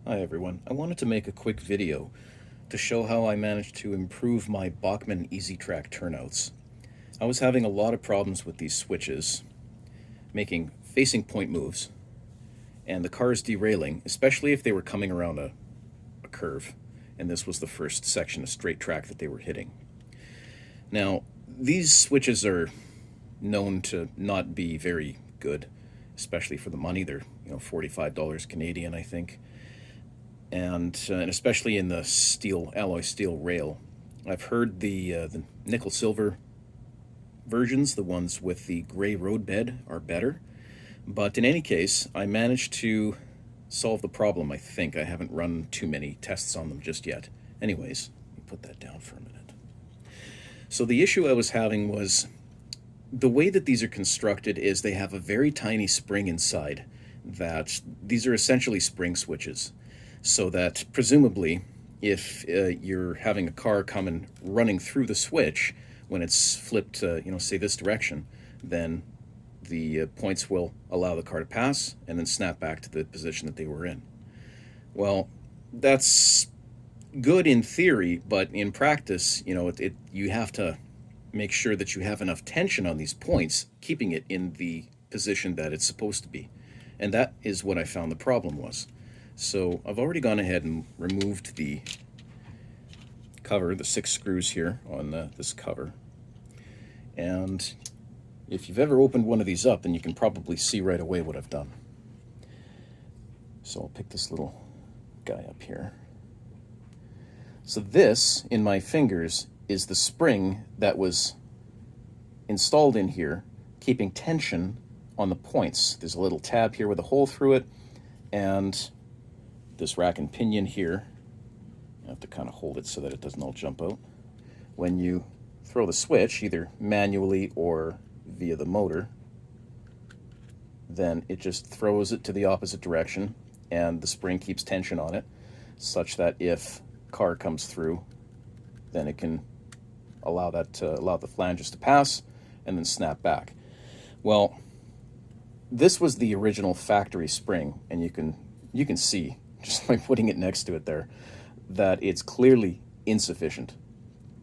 Hi everyone. I wanted to make a quick video to show how I managed to improve my Bachmann E-Z Track turnouts. I was having a lot of problems with these switches, making facing point moves, and the cars derailing, especially if they were coming around a curve, and this was the first section of straight track that they were hitting. Now, these switches are known to not be very good, especially for the money. They're, $45 Canadian, I think. And especially in the alloy steel rail. I've heard the nickel silver versions, the ones with the gray road bed, are better. But in any case, I managed to solve the problem, I think. I haven't run too many tests on them just yet. Anyways, let me put that down for a minute. So the issue I was having was the way that these are constructed is they have a very tiny spring inside. That these are essentially spring switches. So that presumably, if you're having a car come and running through the switch when it's flipped, say this direction, then the points will allow the car to pass and then snap back to the position that they were in. Well, that's good in theory, but in practice, you have to make sure that you have enough tension on these points, keeping it in the position that it's supposed to be. And that is what I found the problem was. So I've already gone ahead and removed the cover, the 6 screws here on this cover. And if you've ever opened one of these up, then you can probably see right away what I've done. So I'll pick this little guy up here. So this, in my fingers, is the spring that was installed in here, keeping tension on the points. There's a little tab here with a hole through it, and this rack and pinion here. You have to kind of hold it so that it doesn't all jump out. When you throw the switch, either manually or via the motor, then it just throws it to the opposite direction, and the spring keeps tension on it, such that if car comes through, then it can allow the flanges to pass and then snap back. Well, this was the original factory spring, and you can see just by putting it next to it there that it's clearly insufficient.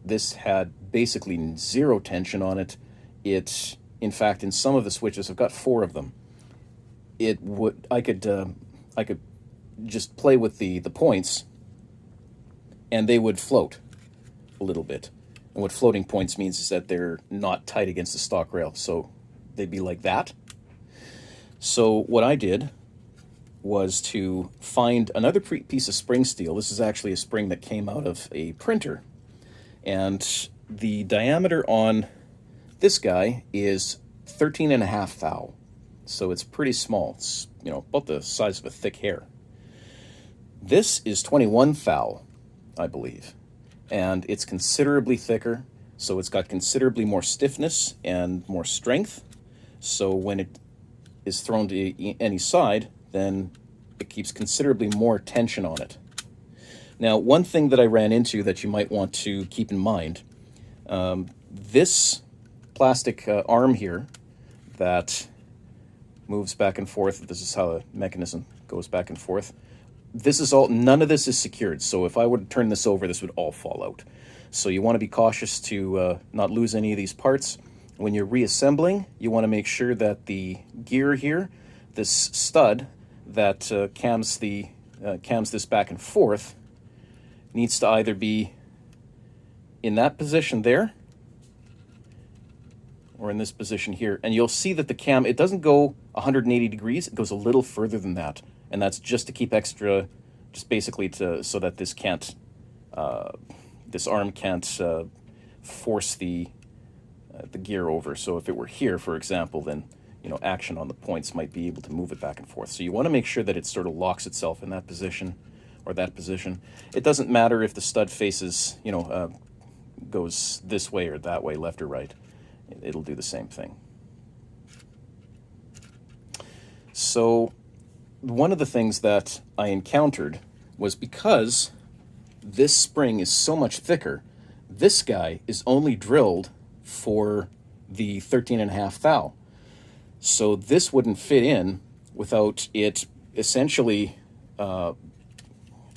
This had basically zero tension on it. In fact, in some of the switches, I've got 4 of them. I could just play with the points, and they would float a little bit. And what floating points means is that they're not tight against the stock rail, so they'd be like that. So what I did was to find another piece of spring steel. This is actually a spring that came out of a printer. And the diameter on this guy is 13.5 thou. So it's pretty small. It's, about the size of a thick hair. This is 21 thou, I believe. And it's considerably thicker, so it's got considerably more stiffness and more strength. So when it is thrown to any side, then it keeps considerably more tension on it. Now, one thing that I ran into that you might want to keep in mind, this plastic arm here that moves back and forth, this is how the mechanism goes back and forth, none of this is secured. So if I were to turn this over, this would all fall out. So you want to be cautious to not lose any of these parts. When you're reassembling, you want to make sure that the gear here, this stud that cams this back and forth, needs to either be in that position there or in this position here. And you'll see that the cam, it doesn't go 180 degrees, it goes a little further than that. And that's just to keep extra, just basically so that this arm can't force the gear over. So if it were here, for example, then action on the points might be able to move it back and forth. So you want to make sure that it sort of locks itself in that position or that position. It doesn't matter if the stud faces, goes this way or that way, left or right. It'll do the same thing. So one of the things that I encountered was because this spring is so much thicker, this guy is only drilled for the 13.5 thou. So this wouldn't fit in without it essentially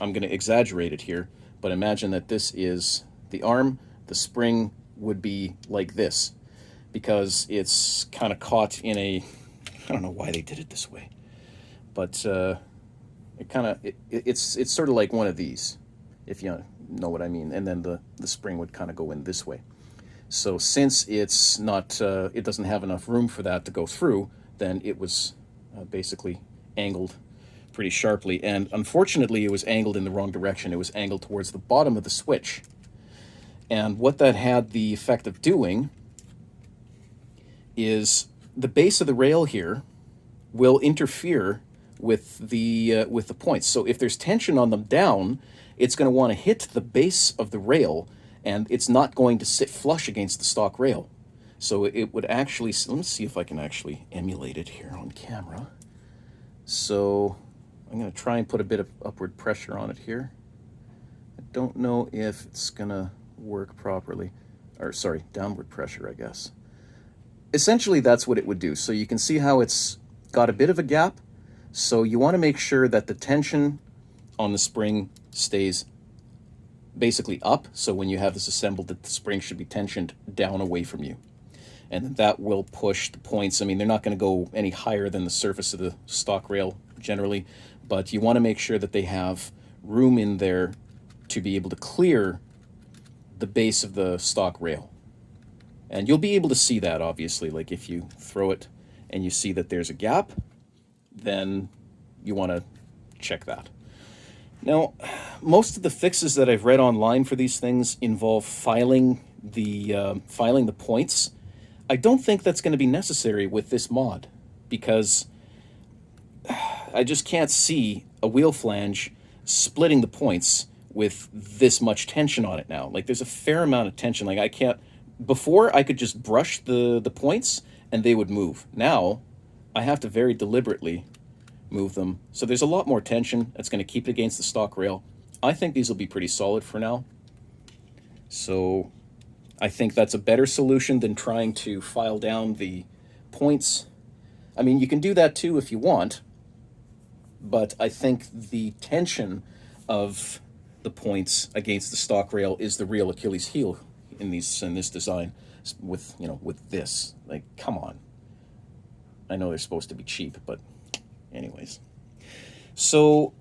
I'm going to exaggerate it here, but imagine that this is the arm. The spring would be like this because it's kind of caught in a, I don't know why they did it this way, but it's sort of like one of these, if you know what I mean. And then the spring would kind of go in this way. So since it's not, it doesn't have enough room for that to go through, then it was basically angled pretty sharply. And unfortunately, it was angled in the wrong direction. It was angled towards the bottom of the switch. And what that had the effect of doing is the base of the rail here will interfere with the points. So if there's tension on them down, it's going to want to hit the base of the rail, and it's not going to sit flush against the stock rail. So it would actually, let me see if I can actually emulate it here on camera. So I'm going to try and put a bit of upward pressure on it here. I don't know if it's going to work properly. Or sorry, downward pressure, I guess. Essentially, that's what it would do. So you can see how it's got a bit of a gap. So you want to make sure that the tension on the spring stays basically up. So when you have this assembled, that the spring should be tensioned down away from you. And that will push the points. I mean, they're not going to go any higher than the surface of the stock rail generally, but you want to make sure that they have room in there to be able to clear the base of the stock rail. And you'll be able to see that, obviously. Like if you throw it and you see that there's a gap, then you want to check that. Now, most of the fixes that I've read online for these things involve filing the points. I don't think that's going to be necessary with this mod, because I just can't see a wheel flange splitting the points with this much tension on it now. Like, there's a fair amount of tension. Like, I can't... Before, I could just brush the points and they would move. Now, I have to very deliberately move them. So there's a lot more tension that's going to keep it against the stock rail. I think these will be pretty solid for now. So I think that's a better solution than trying to file down the points. I mean, you can do that too if you want, but I think the tension of the points against the stock rail is the real Achilles heel in this design. With this, like, come on. I know they're supposed to be cheap, but anyways. So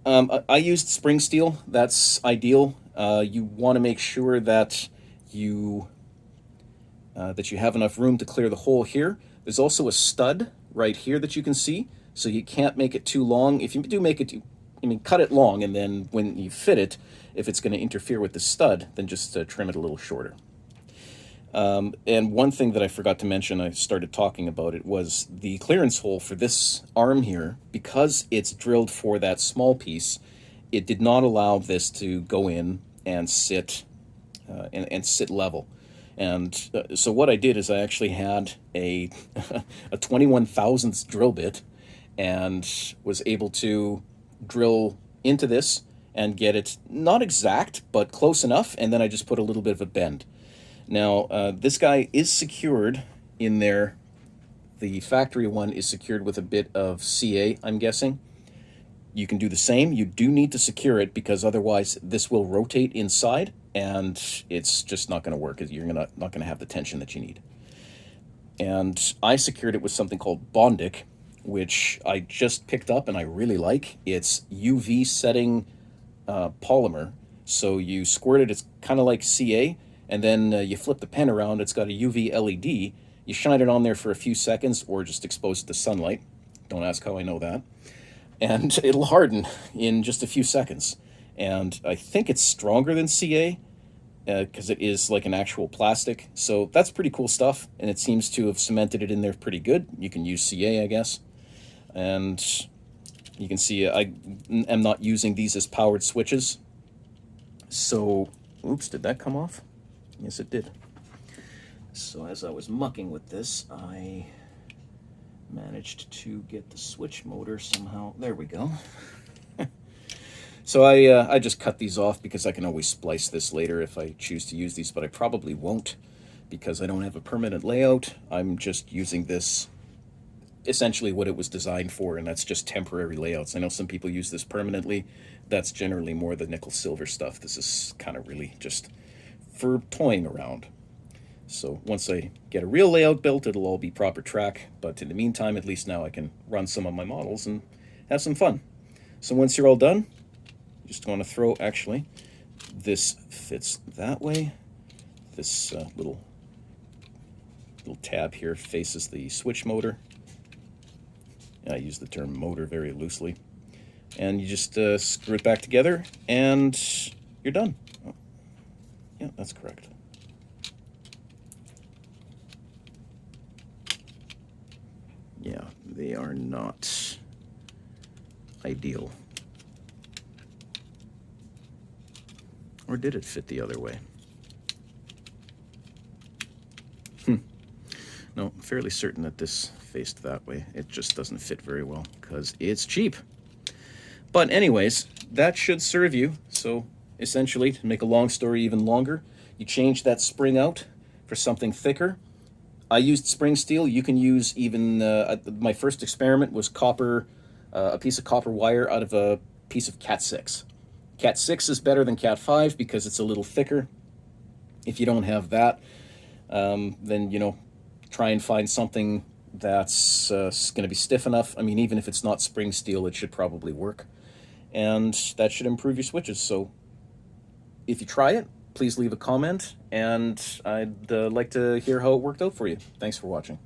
I used spring steel. That's ideal. You want to make sure that you have enough room to clear the hole here. There's also a stud right here that you can see, so you can't make it too long. If you do make it cut it long, and then when you fit it, if it's going to interfere with the stud, then just trim it a little shorter. And one thing that I forgot to mention, I started talking about it, was the clearance hole for this arm here. Because it's drilled for that small piece, it did not allow this to go in and sit sit level. And so what I did is I actually had a 21 thousandths drill bit, and was able to drill into this and get it not exact, but close enough, and then I just put a little bit of a bend. Now, this guy is secured in there. The factory one is secured with a bit of CA, I'm guessing. You can do the same. You do need to secure it, because otherwise this will rotate inside, and it's just not going to work. You're not going to have the tension that you need. And I secured it with something called Bondic, which I just picked up and I really like. It's UV setting polymer. So you squirt it, it's kind of like CA, and then you flip the pen around, it's got a UV LED. You shine it on there for a few seconds, or just expose it to sunlight. Don't ask how I know that. And it'll harden in just a few seconds. And I think it's stronger than CA, because it is like an actual plastic. So that's pretty cool stuff, and it seems to have cemented it in there pretty good. You can use CA, I guess. And you can see I am not using these as powered switches. So, oops, did that come off? Yes, it did. So as I was mucking with this, I managed to get the switch motor somehow. There we go. So I just cut these off, because I can always splice this later if I choose to use these, but I probably won't, because I don't have a permanent layout. I'm just using this essentially what it was designed for, and that's just temporary layouts. I know some people use this permanently. That's generally more the nickel silver stuff. This is kind of really just for toying around. So once I get a real layout built, it'll all be proper track. But in the meantime, at least now I can run some of my models and have some fun. So once you're all done, you just want to throw, actually, this fits that way. This little tab here faces the switch motor. I use the term motor very loosely. And you just screw it back together, and you're done. Oh, yeah, that's correct. Yeah, they are not ideal. Or did it fit the other way? No, I'm fairly certain that this faced that way. It just doesn't fit very well because it's cheap. But anyways, that should serve you. So essentially, to make a long story even longer, you change that spring out for something thicker. I used spring steel. You can use even, my first experiment was copper, a piece of copper wire out of a piece of Cat 6. Cat 6 is better than Cat 5 because it's a little thicker. If you don't have that, then, you know, try and find something that's going to be stiff enough. I mean, even if it's not spring steel, it should probably work. And that should improve your switches. So if you try it, please leave a comment, and I'd like to hear how it worked out for you. Thanks for watching.